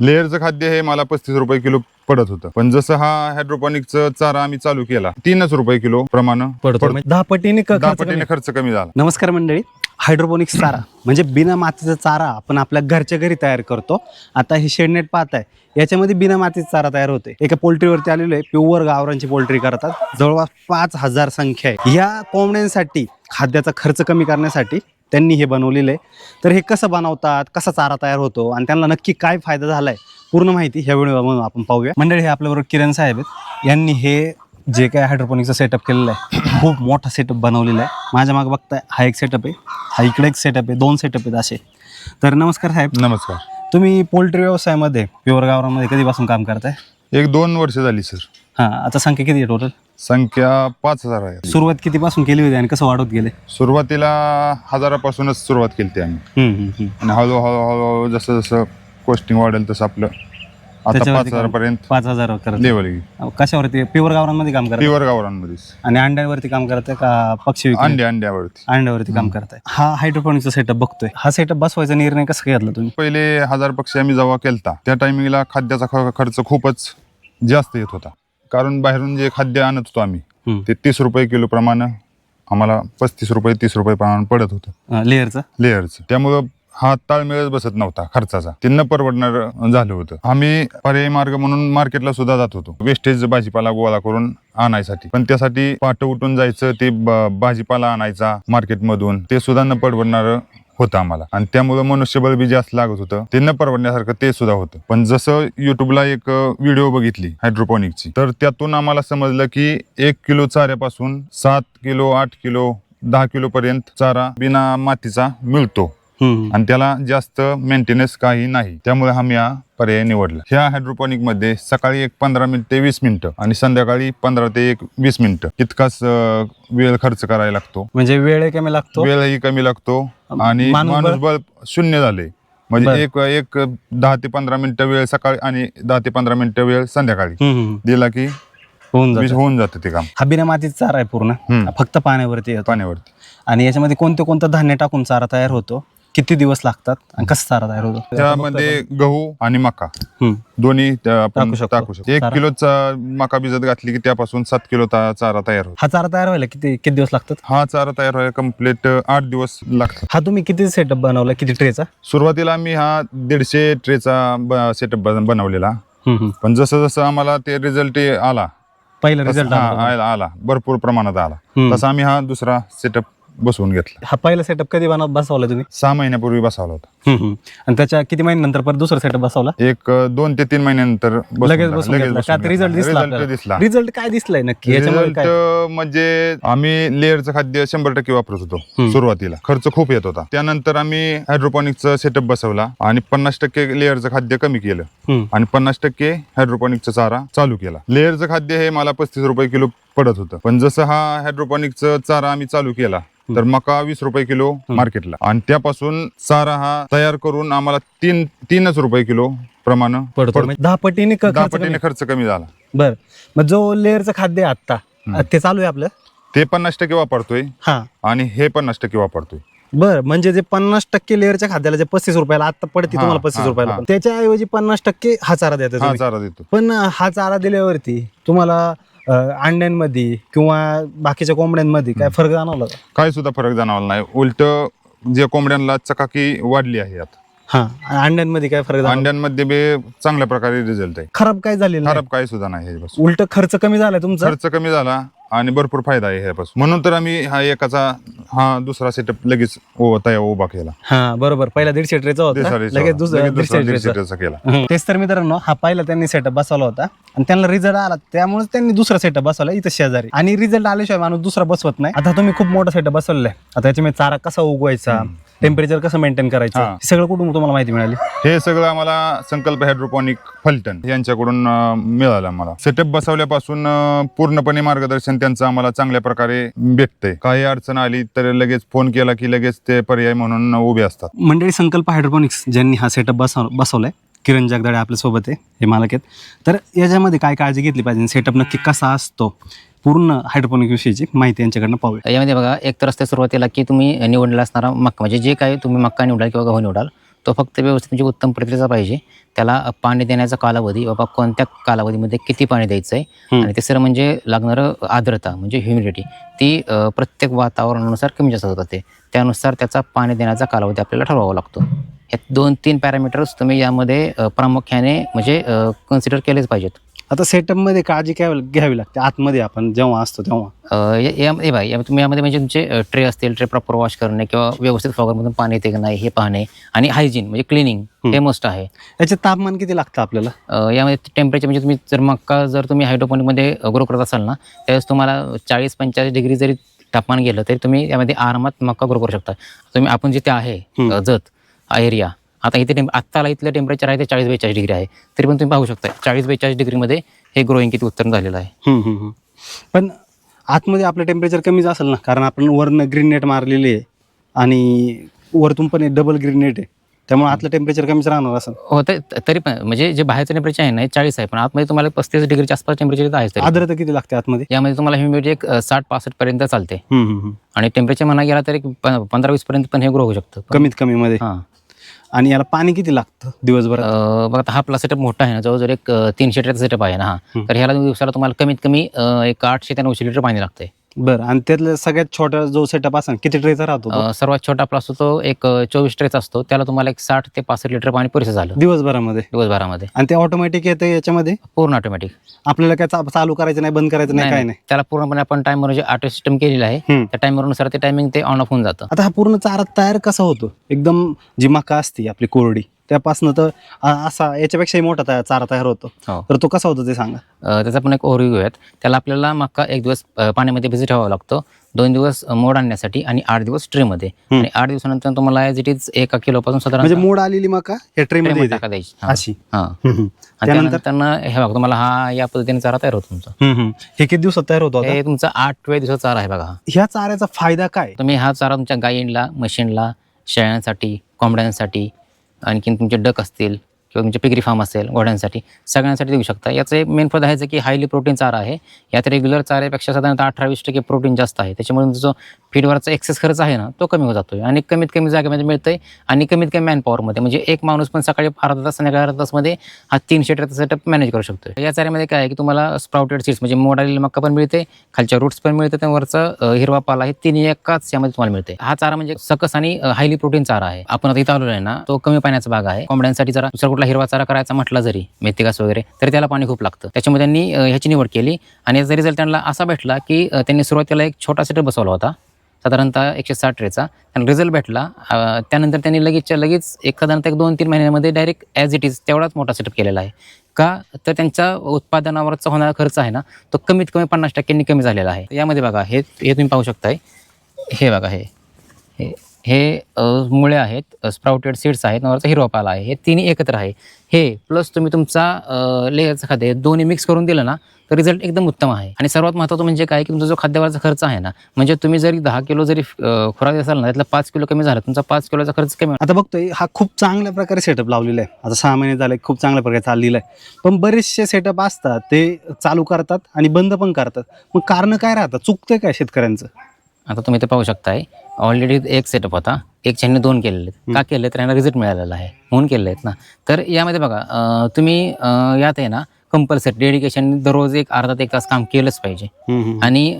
लेअरचं खाद्य हे मला 35 रुपये किलो पडत होतं, पण जसं हा हायड्रोपॉनिकचा चारा आम्ही चालू केला 3 रुपये किलो प्रमाणे पडतो, म्हणजे 10 पटीने 10 पटीने खर्च कमी झाला. नमस्कार मंडळी, हायड्रोपोनिक्स चारा म्हणजे बिना मातीचा चारा आपण आपल्या घरच्या घरी तयार करतो. आता ही शेडनेट पाहताय, याच्यामध्ये बिना मातीचा चारा तयार होते. एका पोल्ट्रीवरती आलेलो आहे, प्युअर गावरांची पोल्ट्री करतात. जवळपास 5000 संख्या आहे. या कोंबड्यांसाठी खाद्याचा खर्च कमी करण्यासाठी त्यांनी हे बनवलेलं आहे. तर हे कसं बनवतात, कसा चारा तयार होतो आणि त्यांना नक्की काय फायदा झालाय, पूर्ण माहिती ह्या व्हिडिओमध्ये आपण पाहूया. मंडळी, हे आपल्याबरोबर किरण साहेब आहेत. यांनी हे जे काय हायड्रोपोनिक्सचा सेटअप केलेला आहे, खूप मोठा सेटअप बनवलेला आहे. माझ्या मागे बघताय, हा एक सेटअप आहे, हा इकडे एक सेटअप आहे, 2 सेटअप आहेत असे. तर नमस्कार साहेब. नमस्कार. तुम्ही पोल्ट्री व्यवसायामध्ये प्युअर गावरामध्ये कधीपासून काम करताय? 1-2 वर्ष झाली सर. हां, आता संख्या किती आहे टोटल? संख्या 5000 आहे. सुरुवात कितीपासून केली होती आणि कसं वाढवत गेले? सुरुवातीला 1000पासूनच सुरुवात केली आम्ही, आणि हळूहळू जसं जसं कॉस्टिंग वाढेल तसं आपलं आता 5000 पर्यंत 5000 करत. लेवल कशावरती? प्युअर गावरांमध्ये काम करताय प्युअर गावरांमध्येच, आणि अंड्यावरती काम करताय का पक्षी विक्री? अंड्यावरती अंड्यावरती काम करताय. हा हायड्रोपोनिक्सचा सेटअप बघतोय, हा सेटअप बसवायचा निर्णय कसा घेतला तुम्ही? पहिले 1000 पक्षी आम्ही जेव्हा केलता त्या टायमिंगला खाद्याचा खर्च खूपच जास्त येत होता, कारण बाहेरून जे खाद्य आणत होतो आम्ही ते 30 रुपये किलो प्रमाणे आम्हाला 35 रुपये 30 रुपये प्रमाणे पडत होतं लेअरचं. त्यामुळं हा ताळमेळच बसत नव्हता खर्चाचा, ते न परवडणार झालं होतं. आम्ही पर्यायी मार्ग म्हणून मार्केटला सुद्धा जात होतो, वेस्टेज भाजीपाला गोळा करून आणायसाठी, पण त्यासाठी पहाटे उठून जायचं, ते भाजीपाला आणायचा मार्केटमधून, ते सुद्धा न परवडणार होतं आम्हाला, आणि त्यामुळे मनुष्यबळ बी जास्त लागत होतं, ते न परवडण्यासारखं ते सुद्धा होतं. पण जसं युट्यूबला एक व्हिडिओ बघितली हायड्रोपोनिकची, तर त्यातून आम्हाला समजलं की 1 किलो चाऱ्यापासून 7 किलो 8 किलो 10 किलो पर्यंत चारा बिना मातीचा मिळतो, आणि त्याला जास्त मेंटेनन्स काही नाही. त्यामुळे आम्ही हा पर्याय निवडला. ह्या हायड्रोपोनिक मध्ये सकाळी 15 मिनिट ते 20 मिनिटं आणि संध्याकाळी 15 ते 20 मिनिटं इतकाच वेळ खर्च करायला लागतो. म्हणजे वेळ कमी लागतो, वेळही कमी लागतो, आणि माणूसबळ शून्य झाले. म्हणजे एक 10 ते 15 मिनिटं वेळ सकाळी आणि 10 ते 15 मिनिटं वेळ संध्याकाळी दिला की होऊन जातं ते काम. हा बिना मातीचा चारा आहे पूर्ण, फक्त पाण्यावरती येतो. पाण्यावरती. आणि याच्यामध्ये कोणतं धान्य टाकून चारा तयार होतो, किती दिवस लागतात आणि कसा चारा तयार होतो? त्यामध्ये गहू आणि मका दोन्ही आपण टाकू शकतो. 1 किलोचा मका भिजत घातली की त्यापासून 7 किलो चारा तयार होतो. हा चारा तयार व्हायला किती दिवस लागतात? हा चारा तयार व्हायला कम्प्लीट 8 दिवस लागतात. हा तुम्ही किती सेटअप बनवला, किती ट्रेचा? सुरुवातीला आम्ही हा 150 ट्रेचा सेटअप बनवलेला, पण जसं जसं आम्हाला ते रिझल्ट आला, पहिला रिझल्ट आला भरपूर प्रमाणात आला, तसा आम्ही हा दुसरा सेटअप बसवून घेतला. हा पहिला सेटअप कधी बसवला तुम्ही? 6 महिन्यापूर्वी बसवला होता. आणि त्याच्या किती महिन्यानंतर परत दुसरा सेटअप बसवला? 2 ते 3 महिन्यानंतर लगेच रिझल्ट दिसला. रिझल्ट काय दिसलाय नक्की याच्यामध्ये? म्हणजे आम्ही लेअरचं खाद्य 100% वापरत होतो सुरुवातीला, खर्च खूप येत होता. त्यानंतर आम्ही हायड्रोपोनिकचा सेटअप बसवला आणि 50% लेअरचं खाद्य कमी केलं आणि 50% हायड्रोपोनिकचा चारा चालू केला. लेअरचं खाद्य हे मला 35 रुपये किलो पडत होतं, पण जसं हा हायड्रोपोनिकचा चारा आम्ही चालू केला तर मका 20 रुपये किलो मार्केटला, आणि त्यापासून चारा हा तयार करून आम्हाला 3 रुपये किलो प्रमाणे पडतो. 10 पटीने खर्च कमी झाला. बर, मग जो लेअरचं खाद्य आता ते चालू आहे आपलं, ते 50% वापरतोय आणि हे 50% वापरतोय. बर, म्हणजे जे 50% लेअरच्या खाद्याला जे 35 रुपयाला आता पडते तुम्हाला 35 रुपयाला, त्याच्याऐवजी 50% हा चारा देतो. पण हा चारा दिल्यावरती तुम्हाला अंड्यांमध्ये किंवा बाकीच्या कोंबड्यांमध्ये काय फरक जाणवला? काय सुद्धा फरक जाणवला नाही. उलट जे कोंबड्यांना चकाकी वाढली आहे आता. अंड्यांमध्ये काय फरक? अंड्यांमध्ये बी चांगल्या प्रकारे रिझल्ट आहे. खराब काय झालेलं? खराब काय सुद्धा नाही. उलट खर्च कमी झाला तुमचा. खर्च कमी झाला आणि भरपूर फायदा आहे ह्यापासून, म्हणून तर आम्ही हा दुसरा सेटअप लगेच उभा केला. बरोबर, पहिला 150 ट्रेचा होता, लगेच दुसरा 150 ट्रेचा केला. तेच तर मित्रांनो, हा पहिला त्यांनी सेटअप बसवला होता आणि त्यांना रिझल्ट आला, त्यामुळे त्यांनी दुसरा सेटअप बसवला इथं शेजारी. आणि रिझल्ट आल्याशिवाय माणूस दुसरा बसवत नाही. आता तुम्ही खूप मोठा सेटअप बसवलाय, आता याच्यामध्ये चारा कसा उगवायचा, टेम्परेचर कसं मेंटेन करायचं, सगळं कुठून तुम्हाला माहिती मिळाली? हे सगळं आम्हाला संकल्प हायड्रोपोनिक फलटण यांच्याकडून मिळालं. आम्हाला सेटअप बसवल्यापासून पूर्णपणे मार्गदर्शन त्यांचं आम्हाला चांगल्या प्रकारे भेटतंय. काही अडचण आली तर लगेच फोन केला की लगेच ते पर्याय म्हणून उभे असतात. मंडळी, संकल्प हायड्रोपोनिक्स ज्यांनी हा सेटअप बसवलाय, किरण जगदाळे आपल्या सोबत आहे, हे मालक आहेत. तर याच्यामध्ये काय काळजी घेतली पाहिजे, सेटअप नक्की कसा असतो, पूर्ण हायड्रोपोनिक विषयीची माहिती यांच्याकडनं पाहूया. यामध्ये बघा, एक तर असते सुरुवातीला की तुम्ही निवडलेला असणारा मक्का, म्हणजे जे काही तुम्ही मक्का निवडाल किंवा गहू निवडाल तो फक्त व्यवस्थित म्हणजे उत्तम प्रतीचा पाहिजे. त्याला पाणी देण्याचा कालावधी, बाबा कोणत्या कालावधीमध्ये किती पाणी द्यायचं आहे, आणि तिसरं म्हणजे लागणारं आर्द्रता म्हणजे ह्युमिडिटी, ती प्रत्येक वातावरणानुसार कमी जास्त होत असते. त्यानुसार त्याचा पाणी देण्याचा कालावधी आपल्याला ठरवावा लागतो. हे 2-3 पॅरामीटर्स तुम्ही यामध्ये प्रामुख्याने म्हणजे कन्सिडर केलेच पाहिजेत. आता सेटअपमध्ये काळजी घ्यावी लागते आतमध्ये आपण जेव्हा असतो तेव्हा. हे बाय तुम्ही यामध्ये म्हणजे तुमचे ट्रे असतील, ट्रे प्रॉपर वॉश करणे किंवा व्यवस्थित फॉगरमधून पाणी येते की नाही हे पाहणे, आणि हायजीन म्हणजे क्लिनिंग हे मस्ट आहे. याचे तापमान किती लागतं आपल्याला? यामध्ये टेम्परेचर म्हणजे तुम्ही जर मक्का तुम्ही हायड्रोपोनिकमध्ये ग्रो करत असाल ना, त्यावेळेस तुम्हाला 40-45 डिग्री जरी तापमान गेलं तरी तुम्ही यामध्ये आरामात मक्का ग्रो करू शकता. आपण जिथे आहे जत एरिया, आता इथे आत्ताला इथलं टेम्परेचर आहे ते 40-42 डिग्री आहे, तरी पण तुम्ही पाहू शकता 40-42 डिग्रीमध्ये हे ग्रोईंग किती उत्तम झालेलं आहे. पण आतमध्ये आपलं टेम्परेचर कमीच असेल ना, कारण आपण वरनं ग्रीन नेट मारलेली आहे आणि वरतून पण डबल ग्रीन नेट आहे, त्यामुळे आतलं टेम्परेचर कमीच राहणार असेल. हो, तरी पण म्हणजे जे बाहेरचं टेम्परेचर आहे ना 40 आहे, पण आतमध्ये तुम्हाला 35 डिग्रीच्या आसपास टेम्परेचर आहे. आर्द्रता किती लागते आतमध्ये? यामध्ये तुम्हाला ह्युमिडिटी एक 60-65 पर्यंत चालते, आणि टेम्परेचर म्हणा गेला तरी 15-20 पर्यंत पण हे ग्रो होऊ शकतं कमीत कमी मध्ये. हां. आणि याला पाणी किती लागतं दिवसभरात? बघा आता हा आपला सेटअप मोठा आहे ना, जवळजवळ एक 300 लिटरचा सेटअप आहे ना हा, तर ह्याला दिवसाला तुम्हाला कमीत कमी एक 800 ते 900 लिटर पाणी लागतंय. बरं, आणि त्यातलं सगळ्यात छोटा जो सेटअप असेल किती ट्रेचा राहतो तो? सर्वात छोटा आपला असतो तो एक 24 ट्रेचा असतो, त्याला तुम्हाला एक 60 ते 65 लिटर पाणी पुरेसं झालं दिवसभरामध्ये. आणि ते ऑटोमॅटिक येतं याच्यामध्ये? पूर्ण ऑटोमॅटिक. आपल्याला काय चालू करायचं नाही, बंद करायचं नाही, काय नाही? त्याला पूर्णपणे आपण टाइमर म्हणजे ऑटो सिस्टम केलेलं आहे, त्या टाइमरनुसार ते टायमिंग ते ऑन ऑफ होऊन जातं. आता हा पूर्ण चारा तयार कसा होतो? एकदम जी मका असते आपली कोरडी त्यापासून तर असा याच्यापेक्षाही मोठा चारा तयार होतो, तर तो कसा होतो ते सांगा. त्याचा पण एक ओव्हरव्ह्यू आहे. त्याला आपल्याला मका 1 दिवस पाण्यामध्ये भिजत ठेवावा लागतो, 2 दिवस मोड आणण्यासाठी, आणि 8 दिवस ट्रेमध्ये, आणि 8 दिवसानंतर तुम्हाला ॲज इट इज 1 किलोपासून साधारण म्हणजे मोड आलेली मका या ट्रेमध्ये टाका द्यायची अशी. आणि त्यानंतर त्यांना हे बघा तुम्हाला हा या पद्धतीने चारा तयार होतो तुमचा. हे किती दिवसात तयार होतो? हे तुमचा 8व्या दिवसाचा चारा आहे बघा. ह्या चाऱ्याचा फायदा काय? तुम्ही हा चारा तुमच्या गायींना, म्हशींना, शेळ्यांसाठी, कोंबड्यांसाठी, आणखीन तुमचे डक असतील किंवा तुमचे पिगरी फार्म असेल घोड्यांसाठी, सगळ्यांसाठी देऊ शकता. याचं एक मेन फायदा आहे की हायली प्रोटीन चारा आहे. यात रेग्युलर चाऱ्यापेक्षा साधारणतः 18-20% प्रोटीन जास्त आहे. त्याच्यामुळे तुमचा जो फीडवरचा एक्सेस खर्च आहे ना तो कमी होत जातोय, आणि कमीत कमी जागेमध्ये मिळतंय, आणि कमीत कमी मॅनपॉवरमध्ये. म्हणजे एक माणूस पण सकाळी अर्धा तास, संध्याकाळी अर्धा तासमध्ये हा 300 लिटरचा सेटअप मॅनेज करू शकतो. या चाऱ्यामध्ये काय आहे की तुम्हाला स्प्राउटेड सीड्स म्हणजे मोड आलेली मक्का पण मिळते, खालच्या रूट्स पण मिळते, त्यावरचा हिरवा पाला, हे तिन्ही एकाच यामध्ये तुम्हाला मिळते. हा चारा म्हणजे सकस आणि हायली प्रोटीन चारा आहे. आपण आता इथं आलेलो आहे ना, तो कमी पाण्याचा भाग आहे. कोंबड्यांसाठी जरा दुसरा कुठला हिरवा चारा करायचा म्हटला जरी, मेथी घास वगैरे, तरी त्याला पाणी खूप लागतं. त्याच्यामुळे त्यांनी ह्याची निवड केली, आणि याचा रिझल्ट त्यांना असा भेटला की त्यांनी सुरुवातीला एक छोटा सेटअप बसवला होता, साधारणतः 160 ट्रेचा. त्यांना रिझल्ट भेटला. त्यानंतर त्यांनी लगेच साधारणतः 2-3 महिन्यामध्ये डायरेक्ट ॲज इट इज तेवढाच मोठा सेटअप केलेला आहे. का तर त्यांच्या उत्पादनावरचा होणारा खर्च आहे ना तो कमीत कमी 50% कमी झालेला आहे. यामध्ये बघा हे तुम्ही पाहू शकताय, हे बघा हे मुळे आहेत, स्प्राउटेड सीड्स आहेत, नवरचा हिरवा पाला आहे, हे तिन्ही एकत्र आहे. हे प्लस तुम्ही तुमचा लेयरचं खाद्य दोन्ही मिक्स करून दिलं ना तर रिझल्ट एकदम उत्तम आहे. आणि सर्वात महत्त्वाचं म्हणजे काय की तुमचा जो खाद्यावरचा खर्च आहे ना, म्हणजे तुम्ही जरी 10 किलो जरी खुराक असाल ना, त्यातला 5 किलो कमी झाला, तुमचा 5 किलोचा खर्च कमी. आता बघतोय हा खूप चांगल्या प्रकारे सेटअप लावलेला आहे, आता 6 महिने झाले, खूप चांगल्या प्रकारे चाललेला आहे. पण बरेचसे सेटअप असतात ते चालू करतात आणि बंद पण करतात, मग कारण काय राहतात, चुकतंय काय शेतकऱ्यांचं? आता तुम्ही ते पाहू शकताय, ऑलरेडी एक सेटअप होता, एक ह्यांनी 2 केलेले आहेत. का केले तर यांना रिझल्ट मिळालेला आहे म्हणून केलेले आहेत ना. तर यामध्ये बघा तुम्ही यात आहे ना कंपल्सरी डेडिकेशन दररोज एक अर्धा ते 1 तास काम केलंच पाहिजे. आणि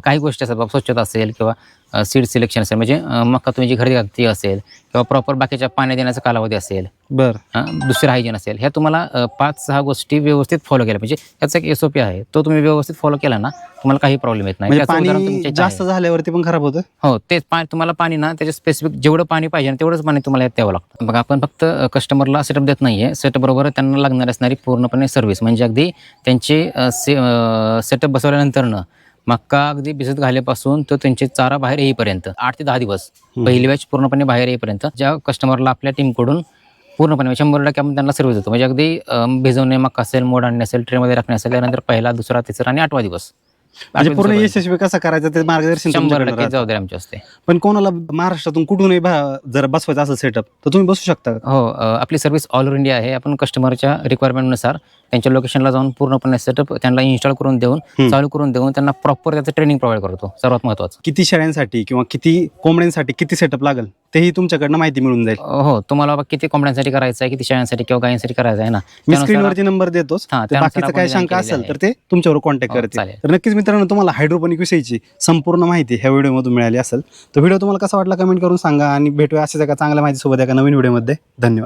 काही गोष्टी असतात, स्वच्छता असेल किंवा सीड सिलेक्शन असेल, म्हणजे मका तुम्ही जी खरेदी करते असेल किंवा प्रॉपर बाकीच्या पाणी देण्याचा कालावधी असेल, दुसरं हायजीन असेल, ह्या तुम्हाला 5-6 गोष्टी व्यवस्थित फॉलो केल्या पाहिजे. याचा एक SOP आहे, तो तुम्ही व्यवस्थित फॉलो केला ना तुम्हाला काही प्रॉब्लेम येत नाही. पाणी जास्त झाल्यावरती पण खराब होतं. हो, तेच तुम्हाला पाणी ना त्याच्या स्पेसिफिक जेवढं पाणी पाहिजे ना तेवढंच पाणी तुम्हाला द्यावं लागतं. बघा आपण फक्त कस्टमरला सेटअप देत नाहीये, सेटअप बरोबर त्यांना लागणारी असणारी पूर्णपणे सर्व्हिस, म्हणजे अगदी त्यांचे सेटअप बसवल्यानंतरनं मक्का अगदी भिजत घाल्यापासून तो त्यांचे चारा बाहेर येईपर्यंत 8 ते 10 दिवस पहिली बॅच पूर्णपणे बाहेर येईपर्यंत ज्या कस्टमरला आपल्या टीमकडून पूर्णपणे 100% आपण त्यांना सर्व्हिस देतो. म्हणजे अगदी भिजवणे, मक्का असेल, मोड आणणे असेल, ट्रेमध्ये राखणे असेल, त्यानंतर पहिला, दुसरा, तिसरा आणि 8वा दिवस. म्हणजे पूर्ण यशस्वी कसं करायचं ते मार्गदर्शन 100% जबाबदारी आमची असते. पण कोणाला महाराष्ट्रातून कुठूनही जर बसवायचं असेल सेटअप तर तुम्ही बसू शकता? हो, आपली सर्व्हिस ऑल ओव्हर इंडिया आहे. आपण कस्टमरच्या रिक्वायरमेंटनुसार त्यांच्या लोकेशनला जाऊन पूर्णपणे सेटअप त्यांना इन्स्टॉल करून देऊन चालू करून देऊन त्यांना प्रॉपर त्याचं ट्रेनिंग प्रोव्हाइड करतो. सर्वात महत्त्वाचं किती शेळ्यांसाठी किंवा किती कोंबड्यांसाठी किती सेटअप लागेल तेही तुमच्याकडनं माहिती मिळून जाईल. हो, तुम्हाला बाबा किती कोंबड्यांसाठी करायचं आहे, किती शेळ्यांसाठी किंवा गायींसाठी करायचं आहे ना, मी त्यानुसार- स्क्रीनवरती नंबर देतोच. हां, तर त्यानुसार बाकीचं आपण काय design शंका केलेलं असेल तर आहे. ते तुमच्यावर कॉन्टॅक्ट हो, करतील. चालेल. तर नक्कीच मित्रांनो, तुम्हाला हायड्रोपोनिक विषयीची संपूर्ण माहिती ह्या व्हिडिओमधून मिळाली असेल. तर व्हिडिओ तुम्हाला कसा वाटला कमेंट करून सांगा आणि भेटूया अशाच एका चांगल्या माहितीसोबत एका नवीन व्हिडिओमध्ये. धन्यवाद.